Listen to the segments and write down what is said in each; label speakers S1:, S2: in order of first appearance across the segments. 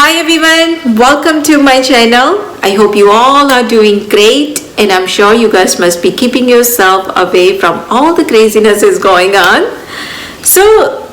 S1: Hi everyone, welcome to my channel. I hope you all are doing great and I'm sure you guys must be keeping yourself away from all the craziness is going on. So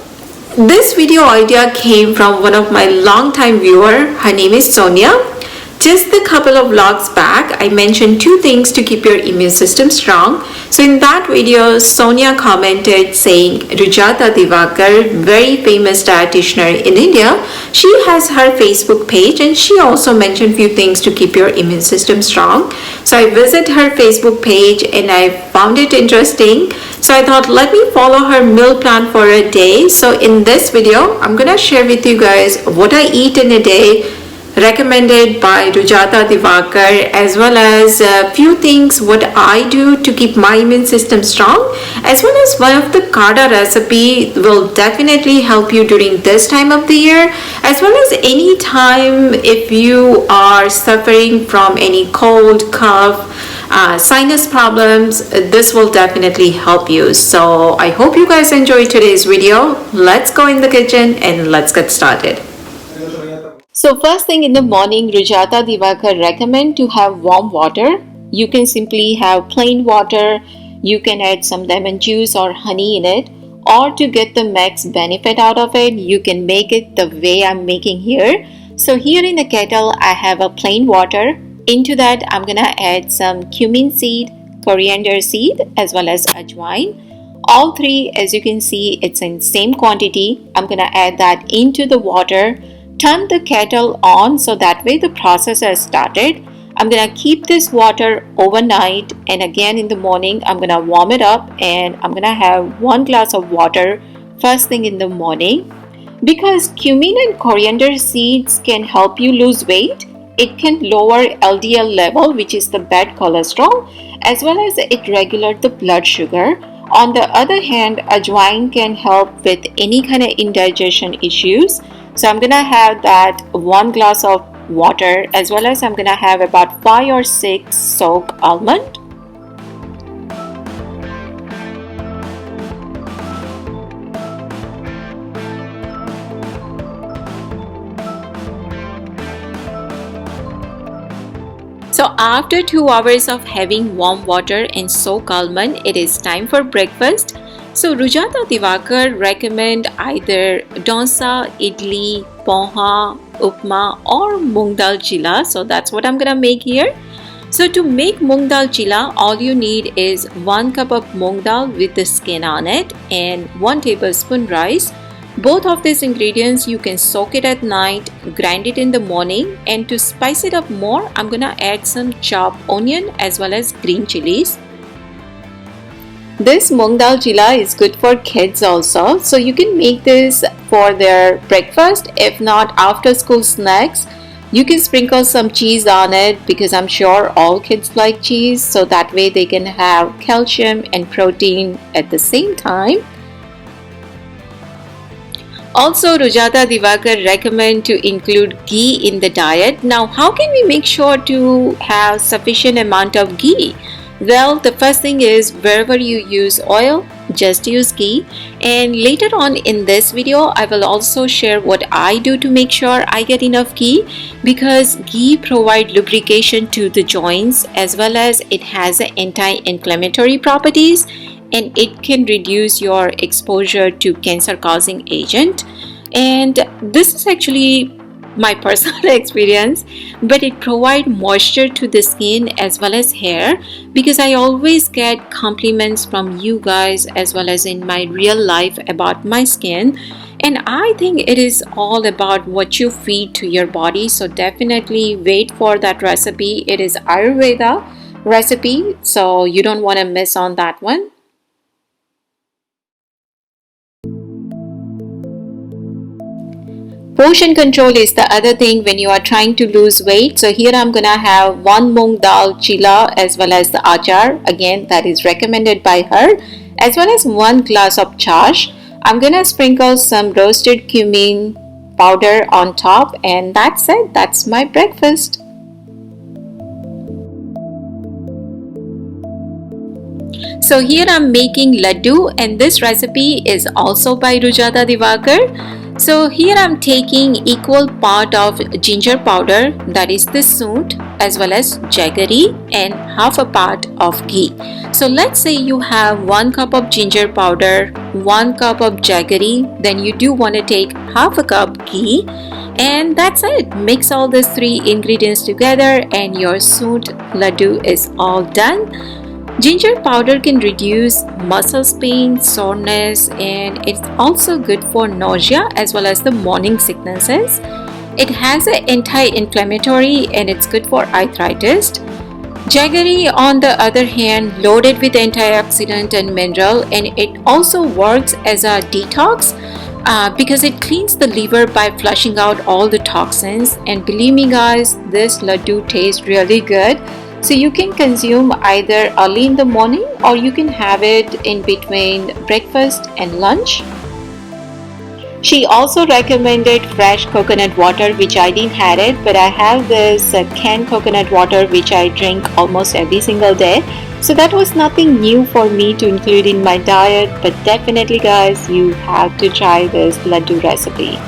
S1: this video idea came from one of my long-time viewer. Her name is Sonia. Just a couple of vlogs back, I mentioned 2 things to keep your immune system strong. So in that video, Sonia commented saying RUJUAT Diwakar, very famous dietitian in India, she has her Facebook page and she also mentioned few things to keep your immune system strong. So I visit her Facebook page and I found it interesting. So I thought, let me follow her meal plan for a day. So in this video, I'm gonna share with you guys what I eat in a day, recommended by RUJUAT Diwakar, as well as a few things what I do to keep my immune system strong, as well as one of the khada recipe will definitely help you during this time of the year, as well as any time if you are suffering from any cold, cough, sinus problems, this will definitely help you. So I hope you guys enjoy today's video. Let's go in the kitchen and let's get started. So first thing in the morning, RUJUAT Diwakar recommend to have warm water. You can simply have plain water. You can add some lemon juice or honey in it. Or to get the max benefit out of it, you can make it the way I'm making here. So here in the kettle, I have a plain water. Into that, I'm gonna add some cumin seed, coriander seed, as well as ajwain. All 3, as you can see, it's in same quantity. I'm gonna add that into the water. Turn the kettle on so that way the process has started. I'm gonna keep this water overnight and again in the morning I'm gonna warm it up and I'm gonna have 1 glass of water first thing in the morning. Because cumin and coriander seeds can help you lose weight, it can lower LDL level, which is the bad cholesterol, as well as it regulates the blood sugar. On the other hand, ajwain can help with any kind of indigestion issues. So I'm gonna have that 1 glass of water, as well as I'm gonna have about 5 or 6 soaked almond. So after 2 hours of having warm water and soaked almond, it is time for breakfast. So RUJUAT Diwakar recommend either dosa, idli, poha, upma or moong dal chilla. So that's what I'm gonna make here. So to make moong dal chilla, all you need is 1 cup of moong dal with the skin on it and 1 tablespoon rice. Both of these ingredients you can soak it at night, grind it in the morning, and to spice it up more, I'm gonna add some chopped onion as well as green chilies. This moong dal chilla is good for kids also, so you can make this for their breakfast. If not, after school snacks, you can sprinkle some cheese on it because I'm sure all kids like cheese, so that way they can have calcium and protein at the same time. Also, RUJUAT Diwakar recommend to include ghee in the diet. Now, how can we make sure to have sufficient amount of ghee? Well, the first thing is wherever you use oil, just use ghee. And later on in this video, I will also share what I do to make sure I get enough ghee, because ghee provide lubrication to the joints as well as it has anti-inflammatory properties and it can reduce your exposure to cancer causing agent. And this is actually my personal experience, but it provides moisture to the skin as well as hair, because I always get compliments from you guys as well as in my real life about my skin, and I think it is all about what you feed to your body. So definitely wait for that recipe. It is Ayurveda recipe, so you don't want to miss on that one. Portion control is the other thing when you are trying to lose weight. So here I'm gonna have 1 moong dal chilla as well as the achar. Again, that is recommended by her, as well as 1 glass of chash. I'm gonna sprinkle some roasted cumin powder on top, and that's it. That's my breakfast. So here I'm making laddu, and this recipe is also by RUJUAT Diwakar. So here I'm taking equal part of ginger powder, that is the soot, as well as jaggery, and half a part of ghee. So let's say you have 1 cup of ginger powder, 1 cup of jaggery, then you do want to take half a cup ghee, and that's it. Mix all these 3 ingredients together and your soot laddu is all done. Ginger powder can reduce muscle pain, soreness, and it's also good for nausea as well as the morning sicknesses. It has an anti-inflammatory and it's good for arthritis. Jaggery, on the other hand, loaded with antioxidant and mineral, and it also works as a detox because it cleans the liver by flushing out all the toxins. And believe me guys, this laddu tastes really good. So you can consume either early in the morning or you can have it in between breakfast and lunch. She also recommended fresh coconut water, which I didn't have it, but I have this canned coconut water which I drink almost every single day. So that was nothing new for me to include in my diet, but definitely guys, you have to try this laddu recipe.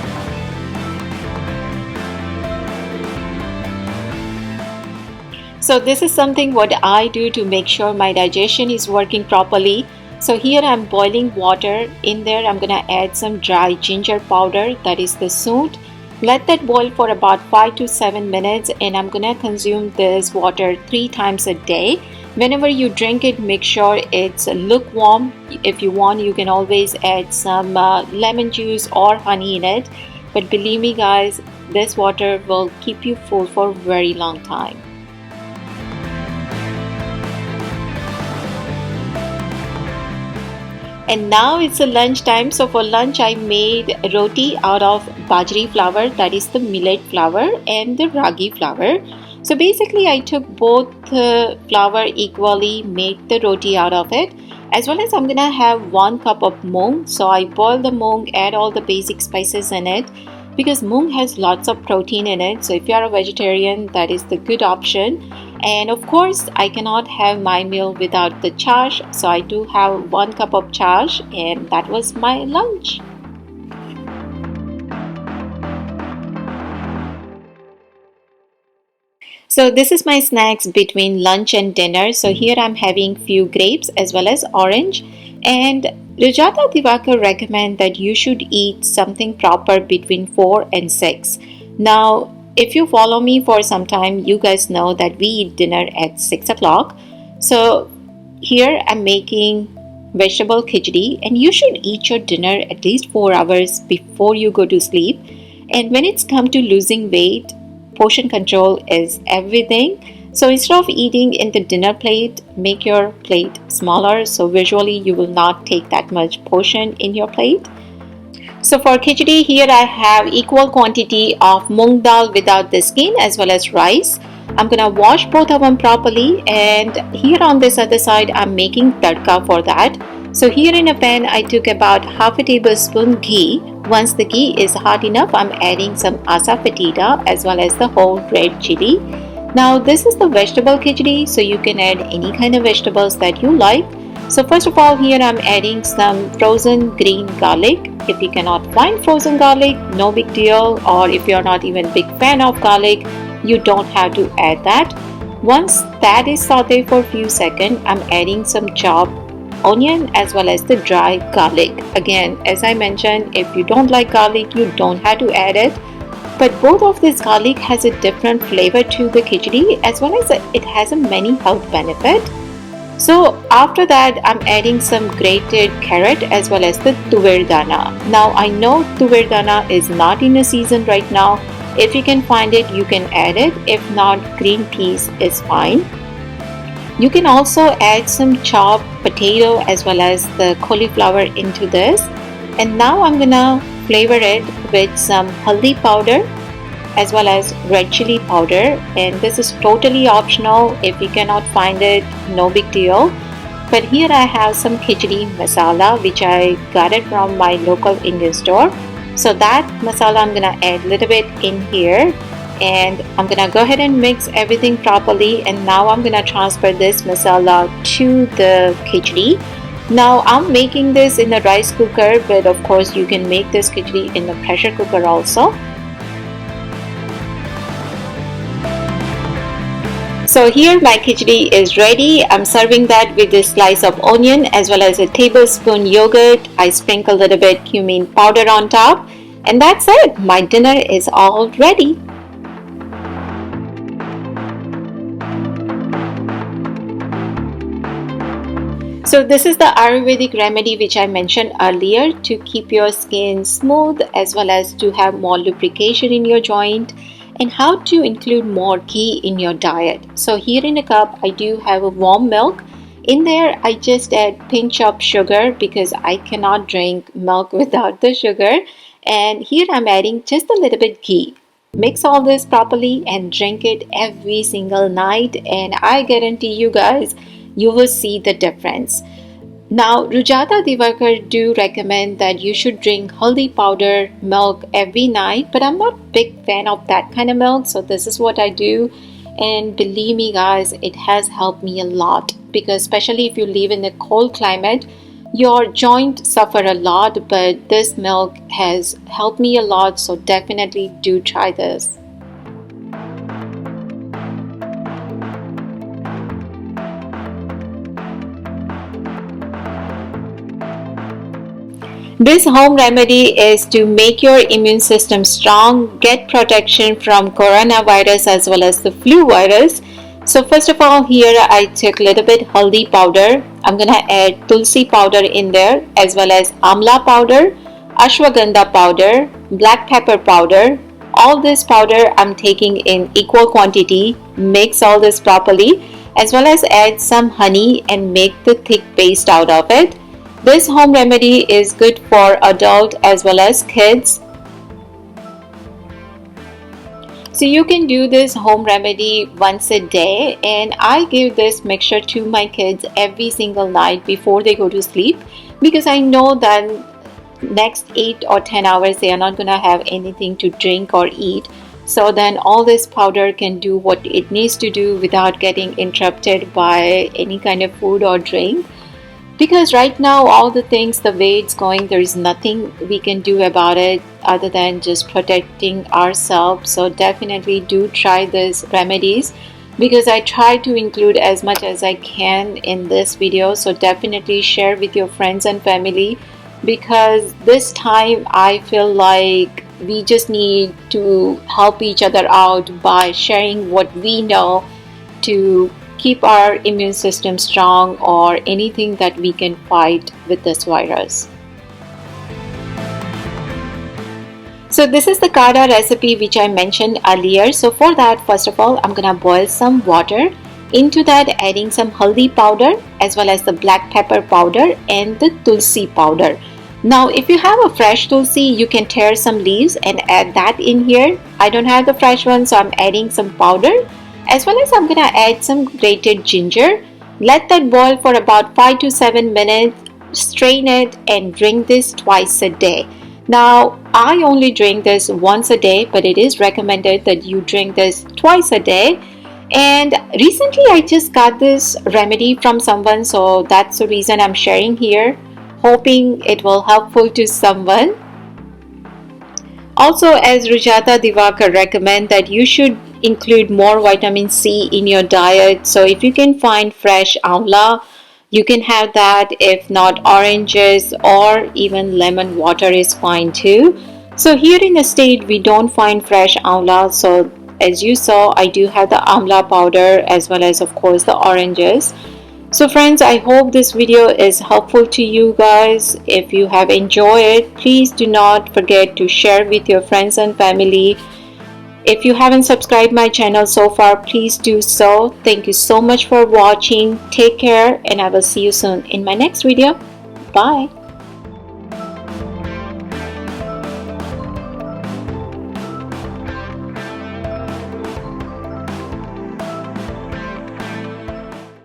S1: So this is something what I do to make sure my digestion is working properly. So here I'm boiling water. In there I'm gonna add some dry ginger powder, that is the soot. Let that boil for about 5 to 7 minutes, and I'm gonna consume this water 3 times a day. Whenever you drink it, make sure it's lukewarm. If you want, you can always add some lemon juice or honey in it. But believe me guys, this water will keep you full for a very long time. And now it's a lunch time. So for lunch I made roti out of bajri flour, that is the millet flour, and the ragi flour. So basically I took both flour equally, made the roti out of it, as well as I'm gonna have 1 cup of moong. So I boil the moong, add all the basic spices in it, because moong has lots of protein in it. So if you are a vegetarian, that is the good option. And of course I cannot have my meal without the chash, so I do have 1 cup of chash, and that was my lunch. So this is my snacks between lunch and dinner. So here I'm having few grapes as well as orange. And RUJUAT Diwakar recommend that you should eat something proper between 4 and 6. Now if you follow me for some time, you guys know that we eat dinner at 6 o'clock. So here I'm making vegetable khichdi, and you should eat your dinner at least 4 hours before you go to sleep. And when it's come to losing weight, portion control is everything. So instead of eating in the dinner plate, make your plate smaller, so visually you will not take that much portion in your plate. So for khichdi, here I have equal quantity of moong dal without the skin as well as rice. I'm gonna wash both of them properly, and here on this other side I'm making tadka for that. So here in a pan I took about half a tablespoon ghee. Once the ghee is hot enough, I'm adding some asafoetida as well as the whole red chili. Now this is the vegetable khichdi, so you can add any kind of vegetables that you like. So first of all, here I'm adding some frozen green garlic. If you cannot find frozen garlic, no big deal, or if you're not even big fan of garlic, you don't have to add that. Once that is sauteed for a few seconds, I'm adding some chopped onion as well as the dry garlic. Again, as I mentioned, if you don't like garlic, you don't have to add it. But both of this garlic has a different flavor to the khichdi, as well as it has a many health benefit. So after that, I'm adding some grated carrot as well as the tuver dana. Now I know tuver dana is not in a season right now. If you can find it, you can add it. If not, green peas is fine. You can also add some chopped potato as well as the cauliflower into this. And now I'm gonna flavor it with some haldi powder as well as red chili powder, and this is totally optional. If you cannot find it, no big deal. But here I have some khichdi masala which I got it from my local Indian store. So that masala I'm gonna add a little bit in here, and I'm gonna go ahead and mix everything properly. And now I'm gonna transfer this masala to the khichdi. Now I'm making this in a rice cooker, but of course you can make this khichdi in a pressure cooker also. So here my khichdi is ready. I'm serving that with a slice of onion as well as a tablespoon yogurt. I sprinkle a little bit cumin powder on top, and that's it. My dinner is all ready. So this is the Ayurvedic remedy which I mentioned earlier to keep your skin smooth as well as to have more lubrication in your joint, and how to include more ghee in your diet. So here in a cup I do have a warm milk. In there I just add pinch of sugar because I cannot drink milk without the sugar, and here I'm adding just a little bit ghee. Mix all this properly and drink it every single night, and I guarantee you guys, you will see the difference. Now, RUJUAT DIWEKAR do recommend that you should drink haldi powder milk every night, but I'm not a big fan of that kind of milk, so this is what I do. And believe me guys, it has helped me a lot, because especially if you live in a cold climate, your joints suffer a lot, but this milk has helped me a lot, so definitely do try this. This home remedy is to make your immune system strong, get protection from coronavirus as well as the flu virus. So first of all, here I took a little bit haldi powder. I'm gonna add tulsi powder in there as well as amla powder, ashwagandha powder, black pepper powder. All this powder I'm taking in equal quantity. Mix all this properly as well as add some honey and make the thick paste out of it. This home remedy is good for adult as well as kids. So you can do this home remedy once a day, and I give this mixture to my kids every single night before they go to sleep, because I know that next 8 or 10 hours they are not going to have anything to drink or eat. So then all this powder can do what it needs to do without getting interrupted by any kind of food or drink. Because right now all the things, the way it's going, there is nothing we can do about it other than just protecting ourselves. So definitely do try these remedies, because I try to include as much as I can in this video. So definitely share with your friends and family, because this time I feel like we just need to help each other out by sharing what we know to keep our immune system strong, or anything that we can fight with this virus. So this is the khada recipe which I mentioned earlier. So for that, first of all, I'm gonna boil some water. Into that, adding some haldi powder as well as the black pepper powder and the tulsi powder. Now if you have a fresh tulsi, you can tear some leaves and add that in here. I don't have the fresh one, so I'm adding some powder, as well as I'm gonna add some grated ginger. Let that boil for about 5 to 7 minutes. Strain it and drink this twice a day. Now I only drink this once a day, but it is recommended that you drink this twice a day. And recently I just got this remedy from someone, so that's the reason I'm sharing here, hoping it will helpful to someone. Also, as RUJUAT DIWEKAR recommend that you should include more vitamin C in your diet. So if you can find fresh amla, you can have that. If not, oranges or even lemon water is fine too. So here in the state we don't find fresh amla, so as you saw, I do have the amla powder as well as of course the oranges. So friends, I hope this video is helpful to you guys. If you have enjoyed it, please do not forget to share with your friends and family. If you haven't subscribed my channel so far, please do so. Thank you so much for watching. Take care, and I will see you soon in my next video. Bye.